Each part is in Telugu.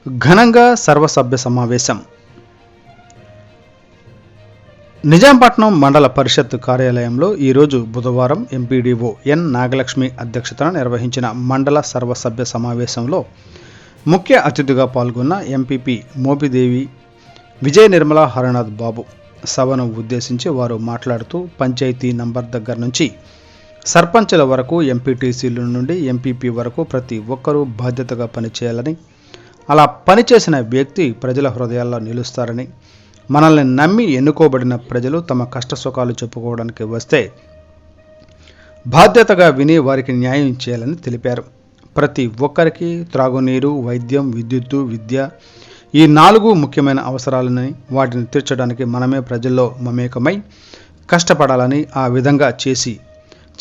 ఘనంగా సర్వసభ్య సమావేశం. నిజాంపట్నం మండల పరిషత్ కార్యాలయంలో ఈరోజు బుధవారం ఎంపీడీఓ ఎన్ నాగలక్ష్మి అధ్యక్షతన నిర్వహించిన మండల సర్వసభ్య సమావేశంలో ముఖ్య అతిథిగా పాల్గొన్న ఎంపీపీ మోపిదేవి విజయ నిర్మల హరనాథ్ బాబు సభను ఉద్దేశించి వారు మాట్లాడుతూ పంచాయతీ నంబర్ దగ్గర నుంచి సర్పంచుల వరకు ఎంపీటీసీల నుండి ఎంపీపీ వరకు ప్రతి ఒక్కరూ బాధ్యతగా పనిచేయాలని, అలా పనిచేసిన వ్యక్తి ప్రజల హృదయాల్లో నిలుస్తారని, మనల్ని నమ్మి ఎన్నుకోబడిన ప్రజలు తమ కష్టసుఖాలు చెప్పుకోవడానికి వస్తే బాధ్యతగా విని వారికి న్యాయం చేయాలని తెలిపారు. ప్రతి ఒక్కరికి త్రాగునీరు, వైద్యం, విద్యుత్తు, విద్య ఈ 4 ముఖ్యమైన అవసరాలని వాటిని తీర్చడానికి మనమే ప్రజల్లో మమేకమై కష్టపడాలని, ఆ విధంగా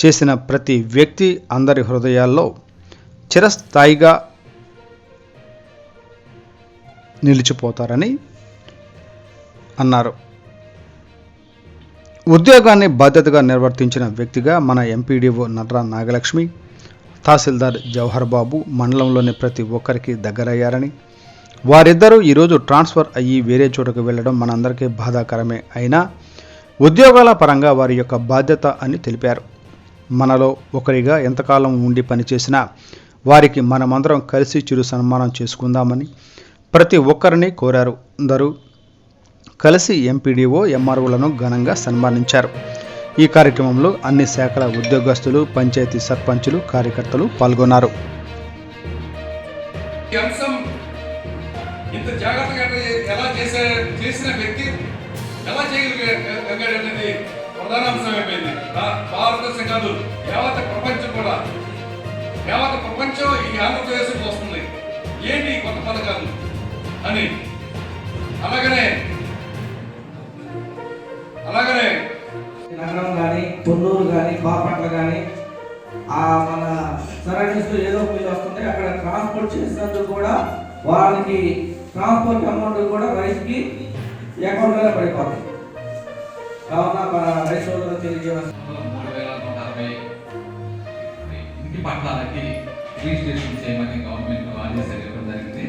చేసిన ప్రతి వ్యక్తి అందరి హృదయాల్లో చిరస్థాయిగా నిలిచిపోతారని అన్నారు. ఉద్యోగాన్ని బాధ్యతగా నిర్వర్తించిన వ్యక్తిగా మన ఎంపీడీఓ నర్రా నాగలక్ష్మి, తహసీల్దార్ జవహర్ బాబు మండలంలోని ప్రతి ఒక్కరికి దగ్గరయ్యారని, వారిద్దరూ ఈరోజు ట్రాన్స్ఫర్ అయ్యి వేరే చోటుకు వెళ్లడం మనందరికీ బాధాకరమే అయినా ఉద్యోగాల పరంగా వారి యొక్క బాధ్యత అని తెలిపారు. మనలో ఒకరిగా ఎంతకాలం ఉండి పనిచేసినా వారికి మనమందరం కలిసి చిరు సన్మానం చేసుకుందామని ప్రతి ఒక్కరిని కోరారు. అందరూ కలిసి ఎంపీడీఓ, ఎంఆర్ఓలను ఘనంగా సన్మానించారు. ఈ కార్యక్రమంలో అన్ని శాఖల ఉద్యోగస్తులు, పంచాయతీ సర్పంచులు, కార్యకర్తలు పాల్గొన్నారు. ప్రపంచం ఈ ఆంధ్రప్రదేశ్కి వస్తుంది, ఏంటి కొత్త పథకాలు అని. అలాగనే నగరం కానీ, పొన్నూరు కానీ, బాపట్ల కానీ మన సరౌండింగ్స్లో ఏదో మీరు వస్తుంది, అక్కడ ట్రాన్స్పోర్ట్ చేసినందుకు కూడా వాళ్ళకి ట్రాన్స్పోర్ట్ అమౌంట్ కూడా రైతుకి అకౌంట్లోనే పడిపోతుంది. కావున మన రైతు సోదరులు తెలియజేయాలి. 3,160 ఇంటి పట్టాలకి రిజిస్ట్రేషన్ చేయమని గవర్నమెంట్ ఆదేశాలు ఇవ్వడం జరిగింది.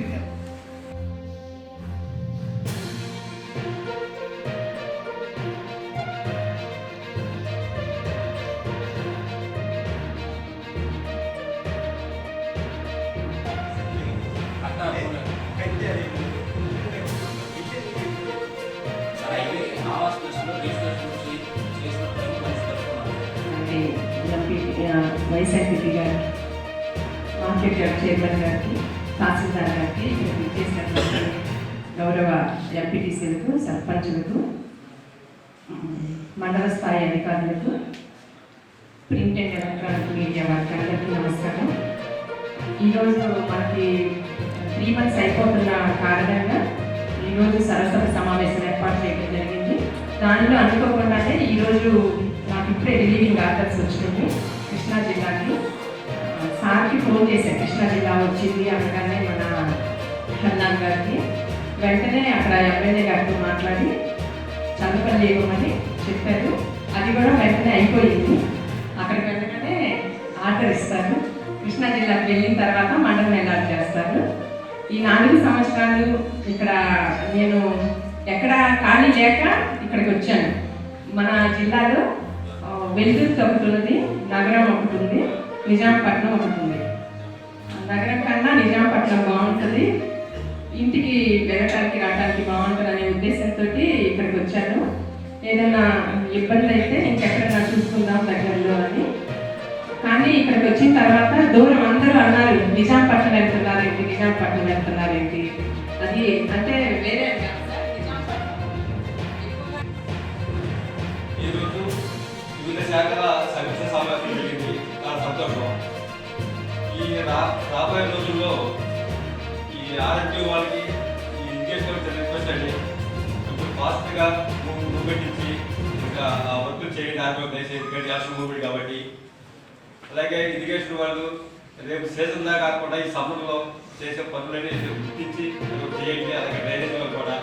వైఎస్ఆర్సీపీ గారికి, మార్కెట్ యార్డ్ చైర్మన్ గారికి, తహసీల్దార్ గారికి, చేసినటువంటి గౌరవ ఎంపీటీసీలకు, సర్పంచులకు, మండల స్థాయి అధికారులకు, ప్రింట్ అండ్ ఎలక్ట్రానిక్ మీడియా వారికి అందరికీ నమస్కారం. ఈరోజు మనకి 3 months అయిపోతున్న కారణంగా ఈరోజు సరస్వతి సమావేశం ఏర్పాటు చేయడం జరిగింది. దానిలో అనుకోకుండానే ఈరోజు నాకు ఇప్పుడే రిలీవింగ్ ఆర్డర్స్ వచ్చింది కృష్ణా జిల్లాకి. సార్కి ఫోన్ చేశాను, కృష్ణా జిల్లా వచ్చింది అనగానే మన హర్నాథ్ గారికి వెంటనే అక్కడ ఎమ్మెల్యే గారితో మాట్లాడి చదువుపని చేయమని చెప్పారు. అది కూడా వెంటనే అయిపోయింది. అక్కడికి వెంటనే ఆర్డర్ ఇస్తారు. కృష్ణా జిల్లాకి వెళ్ళిన తర్వాత మండలం అలాట్ చేస్తారు. ఈ 4 సంవత్సరాలు ఇక్కడ నేను ఎక్కడ ఖాళీ లేక ఇక్కడికి వచ్చాను. మన జిల్లాలో వెల్దుర్తి ఒకటి ఉంది, నగరం ఒకటి ఉంది, నిజాంపట్నం ఒకటి ఉంది. నగరం కన్నా నిజాంపట్నం బాగుంటుంది, ఇంటికి వెళ్ళటానికి రావడానికి బాగుంటుంది అనే ఉద్దేశంతో ఇక్కడికి వచ్చాను. ఏదైనా ఇబ్బంది అయితే ఇంకెక్కడైనా చూసుకుందాం దగ్గరలో అని. కానీ ఇక్కడికి వచ్చిన తర్వాత దూరం అందరూ అన్నారు, నిజాంపట్నం వెళ్తున్నారేంటి, నిజాంపట్నం వెళ్తున్నారేంటి. అది అంటే వేరే ఈరోజు వివిధ శాఖల సమీక్ష సమావేశం జరిగింది. చాలా సంతోషం. ఈ రాబోయే రోజుల్లో ఈ ఆర్ఎంటీ వాళ్ళకి ఈ ఇంకేషన్ రిక్వెస్ట్ అండి, కొంచెం ఫాస్ట్గా మూవ్మెంట్ ఇచ్చి ఇంకా ఆ వర్కులు చేయండి. ఆర్మీ దయచేసి ఎందుకంటే యాక్షన్ మూవ్మెంట్ కాబట్టి. అలాగే ఇరిగేషన్ వాళ్ళు రేపు సీజన్ దాకా కాకుండా ఈ సమ్మర్లో చేసే పనులని గుర్తించి చేయండి. అలాగే డ్రైనేజ్ వాళ్ళు కూడా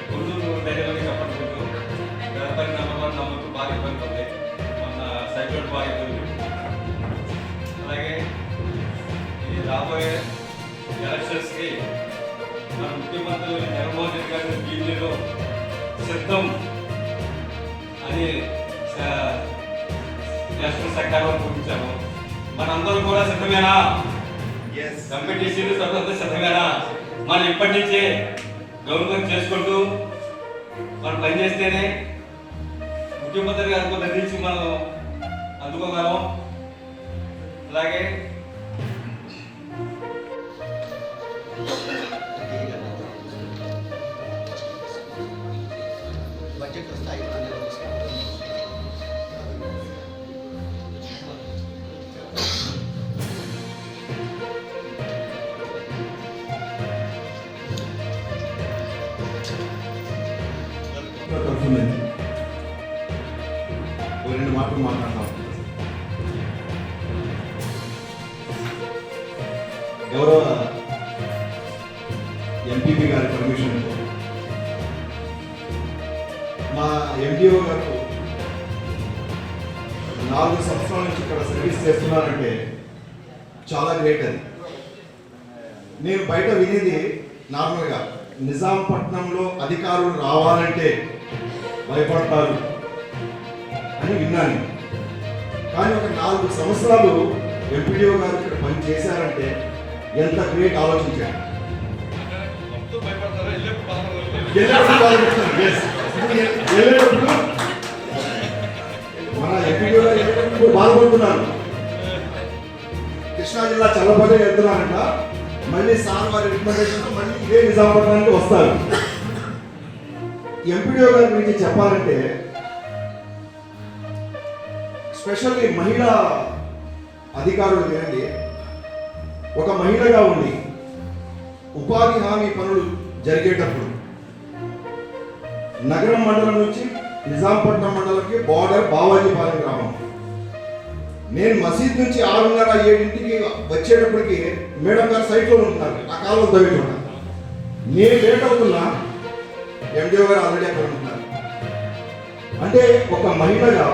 కొన్నూరు డ్రైనేజ్ చెప్పండి, కొంచెం నమ్మకం బాగా ఇబ్బంది ఉంది, మన సైక్లోన్ బాగా ఇబ్బంది. అలాగే ఈ రాబోయే ఎలక్షన్స్కి మన ముఖ్యమంత్రి జగన్మోహన్ రెడ్డి గారి ఢిల్లీలో సిద్ధం అని ఎలక్షన్ సర్కారు చూపించాము. మనందరూ కూడా సిద్ధమేనా? కంపిటీషన్ సభ్యులంతా సిద్ధమేనా? మనం ఇప్పటి నుంచే గవర్నమెంట్ చేసుకుంటూ మనం పనిచేస్తేనే ముఖ్యమంత్రి గారి కొంత నుంచి మనం అందుకోగలం. అలాగే బడ్జెట్ వస్తాయి. తరఫునండి ఓ 2 మాటలు మాట్లాడతాం. గౌరవ ఎంపీపీ గారి పర్మిషన్తో మా ఎండిఓ గారు 4 సంవత్సరాల నుంచి ఇక్కడ సర్వీస్ చేస్తున్నారంటే చాలా గ్రేట్ అది. నేను బయట వినేది నార్మల్గా నిజాంపట్నంలో అధికారులు రావాలంటే భయపడతారు అని విన్నాను. కానీ ఒక 4 సంవత్సరాలు ఎంపీడీఓ గారు ఇక్కడ పని చేశారంటే ఎంత గ్రేట్ ఆలోచించారు. మొత్తం భయపడతారా? వెళ్ళేటప్పుడు మన ఎంపీడీఓ గారు వెళ్ళేటప్పుడు బాధపడుతున్నారు. కృష్ణా జిల్లా చల్లపల్లి వెళ్తున్నారంట. మళ్ళీ సార్ వారి రికమెండేషన్తో మళ్ళీ ఇదే నిజామాబాద్కి వస్తారు. ఎంపీడీఓ గారి గురించి చెప్పాలంటే స్పెషల్లీ మహిళా అధికారులు వినండి. ఒక మహిళగా ఉండి ఉపాధి హామీ పనులు జరిగేటప్పుడు నగరం మండలం నుంచి నిజాంపట్నం మండలంకి బార్డర్ బావాజీపాలెం గ్రామం. నేను మసీద్ నుంచి 6:30-7ంటికి వచ్చేటప్పటికి మేడం గారు సైట్లో ఉంటున్నారు. ఆ కాలంలో తవ్వేట నేను లేట్ అవుతున్నా, ఎండిఓ గారు ఆల్రెడీ అక్కడ ఉంటున్నారు. అంటే ఒక మహిళగా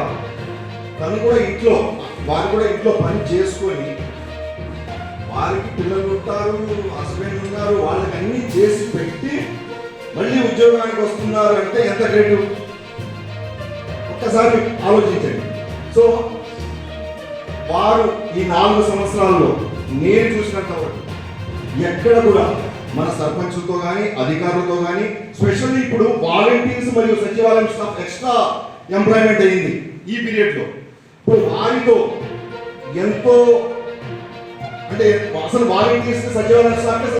తను కూడా ఇంట్లో వారు కూడా ఇంట్లో పని చేసుకొని వారికి పిల్లలు ఉంటారు, హస్బెండ్ ఉన్నారు, వాళ్ళకి అన్ని చేసి పెట్టి మళ్ళీ ఉద్యోగానికి వస్తున్నారు అంటే ఎంత గ్రేటు ఒక్కసారి ఆలోచించండి. సో వారు ఈ 4 సంవత్సరాల్లో నేను చూసినంత వరకు ఎక్కడ కూడా మన సర్పంచులతో కానీ అధికారులతో కానీ స్పెషల్లీ ఇప్పుడు వాలంటీర్స్ మరియు సచివాలయం స్టాఫ్ ఎక్స్ట్రా ఎంప్లాయ్మెంట్ అయింది ఈ పీరియడ్లో. ఇప్పుడు వారితో ఎంతో అంటే అసలు వాలంటీర్స్ సచివాలయం స్టాఫ్